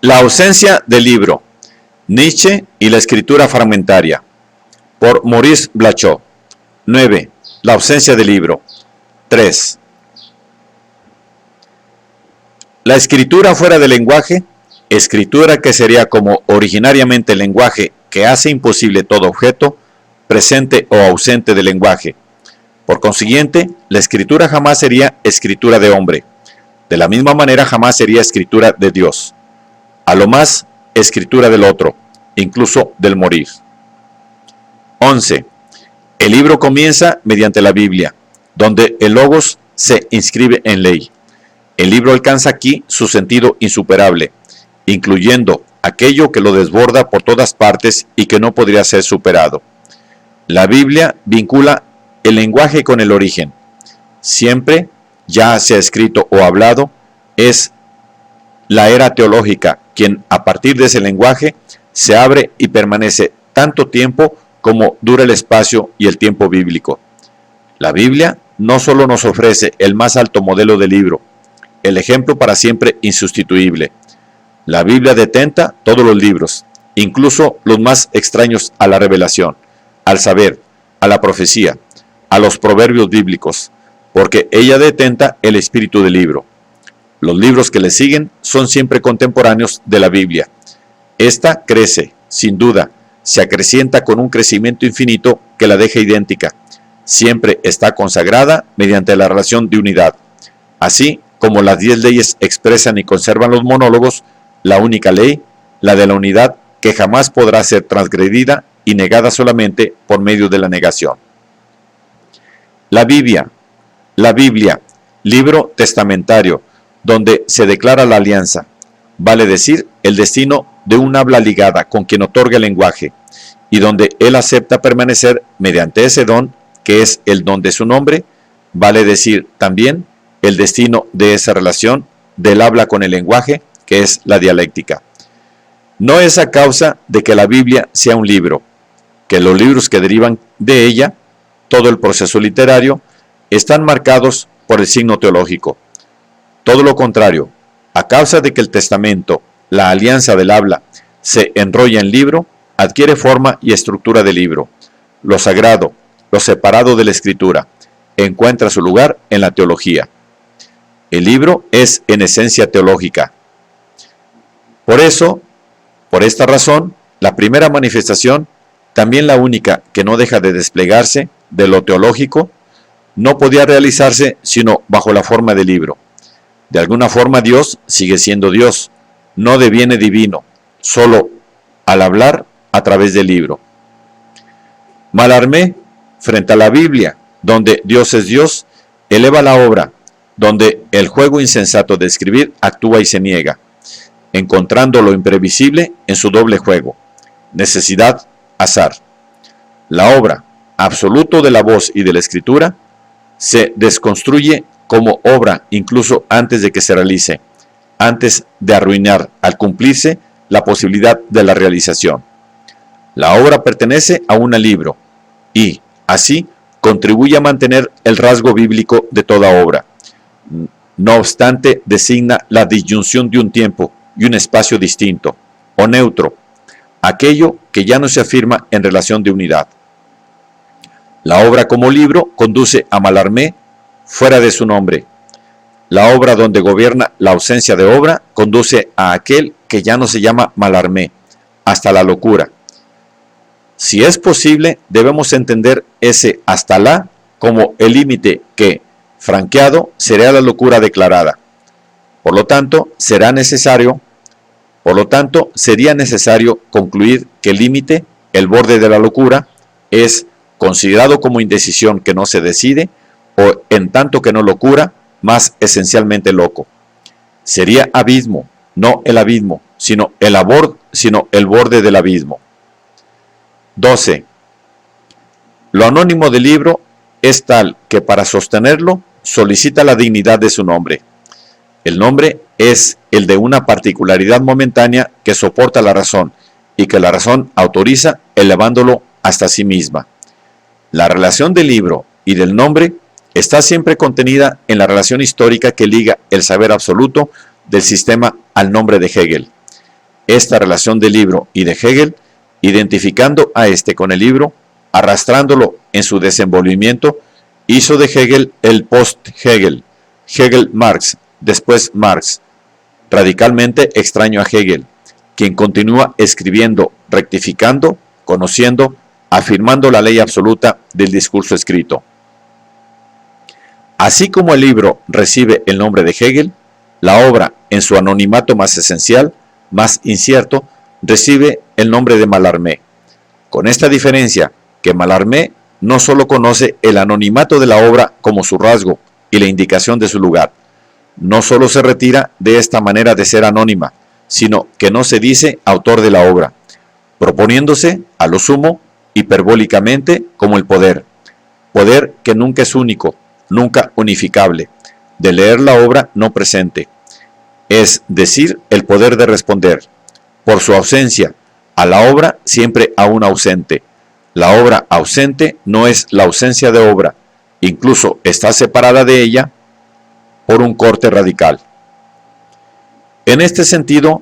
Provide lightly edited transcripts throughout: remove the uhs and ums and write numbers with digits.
La ausencia del libro, Nietzsche y la escritura fragmentaria, por Maurice Blachot. 9. La ausencia del libro. 3. La escritura fuera del lenguaje, escritura que sería como originariamente el lenguaje que hace imposible todo objeto, presente o ausente del lenguaje. Por consiguiente, la escritura jamás sería escritura de hombre. De la misma manera jamás sería escritura de Dios. A lo más, escritura del otro, incluso del morir. 11. El libro comienza mediante la Biblia, donde el logos se inscribe en ley. El libro alcanza aquí su sentido insuperable, incluyendo aquello que lo desborda por todas partes y que no podría ser superado. La Biblia vincula el lenguaje con el origen. Siempre, ya sea escrito o hablado, es la era teológica quien a partir de ese lenguaje se abre y permanece tanto tiempo como dura el espacio y el tiempo bíblico. La Biblia no solo nos ofrece el más alto modelo de libro, el ejemplo para siempre insustituible. La Biblia detenta todos los libros, incluso los más extraños a la revelación, al saber, a la profecía, a los proverbios bíblicos, porque ella detenta el espíritu del libro. Los libros que le siguen son siempre contemporáneos de la Biblia. Esta crece, sin duda, se acrecienta con un crecimiento infinito que la deja idéntica. Siempre está consagrada mediante la relación de unidad. Así como las 10 leyes expresan y conservan los monólogos, la única ley, la de la unidad, que jamás podrá ser transgredida y negada solamente por medio de la negación. La Biblia, libro testamentario, donde se declara la alianza, vale decir, el destino de un habla ligada con quien otorga el lenguaje, y donde él acepta permanecer mediante ese don, que es el don de su nombre, vale decir también el destino de esa relación del habla con el lenguaje, que es la dialéctica. No es a causa de que la Biblia sea un libro, que los libros que derivan de ella, todo el proceso literario, están marcados por el signo teológico. Todo lo contrario, a causa de que el testamento, la alianza del habla, se enrolla en libro, adquiere forma y estructura de libro. Lo sagrado, lo separado de la escritura, encuentra su lugar en la teología. El libro es en esencia teológica. Por eso, por esta razón, la primera manifestación, también la única que no deja de desplegarse de lo teológico, no podía realizarse sino bajo la forma de libro. De alguna forma Dios sigue siendo Dios, no deviene divino, solo al hablar a través del libro. Mallarmé, frente a la Biblia, donde Dios es Dios, eleva la obra, donde el juego insensato de escribir actúa y se niega, encontrando lo imprevisible en su doble juego, necesidad, azar. La obra, absoluto de la voz y de la escritura, se desconstruye como obra incluso antes de que se realice, antes de arruinar al cumplirse la posibilidad de la realización. La obra pertenece a un libro y, así, contribuye a mantener el rasgo bíblico de toda obra. No obstante, designa la disyunción de un tiempo y un espacio distinto, o neutro, aquello que ya no se afirma en relación de unidad. La obra como libro conduce a Mallarmé fuera de su nombre. La obra donde gobierna la ausencia de obra conduce a aquel que ya no se llama Mallarmé, hasta la locura. Si es posible, debemos entender ese hasta la como el límite que, franqueado, será la locura declarada. Por lo tanto, sería necesario concluir que el límite, el borde de la locura, es considerado como indecisión que no se decide, o en tanto que no locura, más esencialmente loco. Sería abismo, no el abismo, sino el borde del abismo. 12. Lo anónimo del libro es tal que para sostenerlo solicita la dignidad de su nombre. El nombre es el de una particularidad momentánea que soporta la razón y que la razón autoriza elevándolo hasta sí misma. La relación del libro y del nombre está siempre contenida en la relación histórica que liga el saber absoluto del sistema al nombre de Hegel. esta relación del libro y de Hegel, identificando a este con el libro, arrastrándolo en su desenvolvimiento, hizo de Hegel el post-Hegel, Hegel-Marx, después Marx, radicalmente extraño a Hegel, quien continúa escribiendo, rectificando, conociendo, afirmando la ley absoluta del discurso escrito. Así como el libro recibe el nombre de Hegel, la obra, en su anonimato más esencial, más incierto, recibe el nombre de Mallarmé, con esta diferencia que Mallarmé no solo conoce el anonimato de la obra como su rasgo y la indicación de su lugar, no solo se retira de esta manera de ser anónima, sino que no se dice autor de la obra, proponiéndose, a lo sumo, hiperbólicamente como el poder que nunca es único, nunca unificable, de leer la obra no presente, es decir, el poder de responder, por su ausencia, a la obra siempre aún ausente. La obra ausente no es la ausencia de obra, incluso está separada de ella por un corte radical. En este sentido,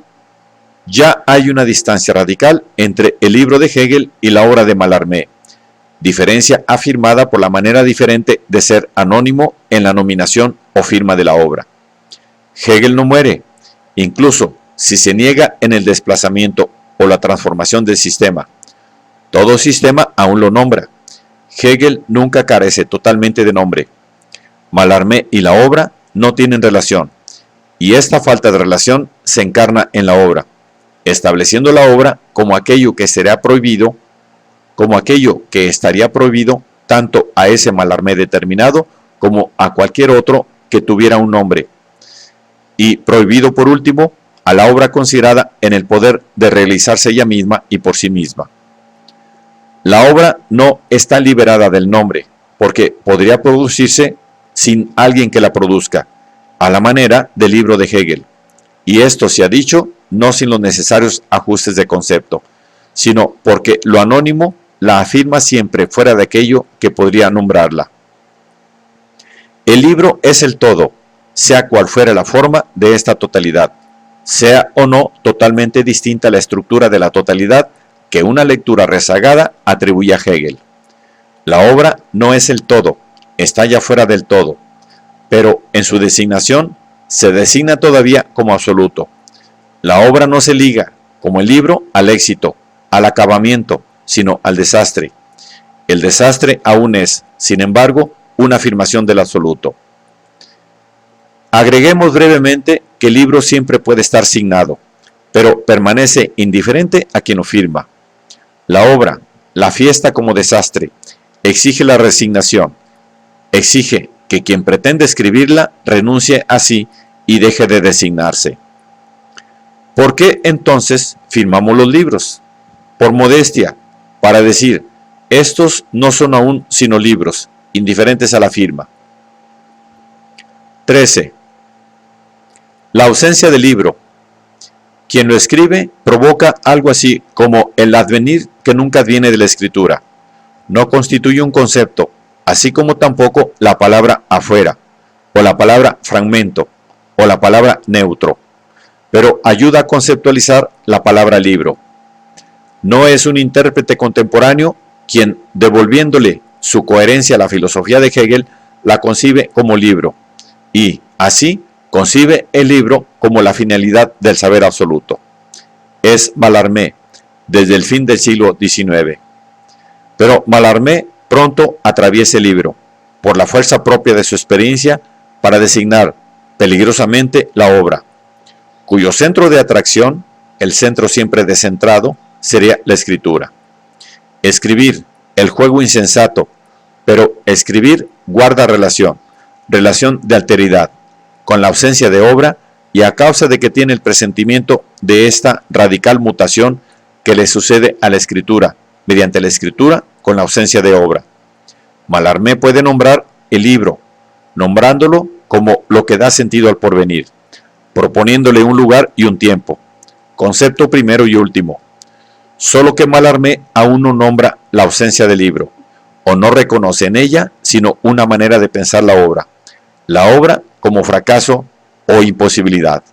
ya hay una distancia radical entre el libro de Hegel y la obra de Mallarmé, diferencia afirmada por la manera diferente de ser anónimo en la nominación o firma de la obra. Hegel no muere, incluso si se niega en el desplazamiento o la transformación del sistema. Todo sistema aún lo nombra. Hegel nunca carece totalmente de nombre. Mallarmé y la obra no tienen relación, y esta falta de relación se encarna en la obra, estableciendo la obra como aquello que será prohibido, como aquello que estaría prohibido tanto a ese Mallarmé determinado como a cualquier otro que tuviera un nombre, y prohibido por último a la obra considerada en el poder de realizarse ella misma y por sí misma. La obra no está liberada del nombre, porque podría producirse sin alguien que la produzca, a la manera del libro de Hegel, y esto se ha dicho no sin los necesarios ajustes de concepto, sino porque lo anónimo la afirma siempre fuera de aquello que podría nombrarla. El libro es el todo, sea cual fuera la forma de esta totalidad, sea o no totalmente distinta a la estructura de la totalidad que una lectura rezagada atribuye a Hegel. La obra no es el todo, está ya fuera del todo, pero en su designación se designa todavía como absoluto. La obra no se liga, como el libro, al éxito, al acabamiento, sino al desastre. El desastre aún es, sin embargo, una afirmación del absoluto. Agreguemos brevemente que el libro siempre puede estar signado, pero permanece indiferente a quien lo firma. La obra, la fiesta como desastre, exige la resignación, exige que quien pretende escribirla renuncie a sí y deje de designarse. ¿Por qué entonces firmamos los libros? Por modestia, para decir, estos no son aún sino libros, indiferentes a la firma. 13. La ausencia del libro. Quien lo escribe provoca algo así como el advenir que nunca viene de la escritura. No constituye un concepto, así como tampoco la palabra afuera, o la palabra fragmento, o la palabra neutro, pero ayuda a conceptualizar la palabra libro. No es un intérprete contemporáneo quien, devolviéndole su coherencia a la filosofía de Hegel, la concibe como libro, y, así, concibe el libro como la finalidad del saber absoluto. Es Mallarmé, desde el fin del siglo XIX. Pero Mallarmé pronto atraviesa el libro, por la fuerza propia de su experiencia, para designar peligrosamente la obra, cuyo centro de atracción, el centro siempre descentrado, sería la escritura. Escribir, el juego insensato, pero escribir guarda relación de alteridad, con la ausencia de obra y a causa de que tiene el presentimiento de esta radical mutación que le sucede a la escritura, mediante la escritura con la ausencia de obra. Mallarmé puede nombrar el libro, nombrándolo como lo que da sentido al porvenir, proponiéndole un lugar y un tiempo, concepto primero y último. Solo que Mallarmé aún no nombra la ausencia del libro, o no reconoce en ella sino una manera de pensar la obra como fracaso o imposibilidad.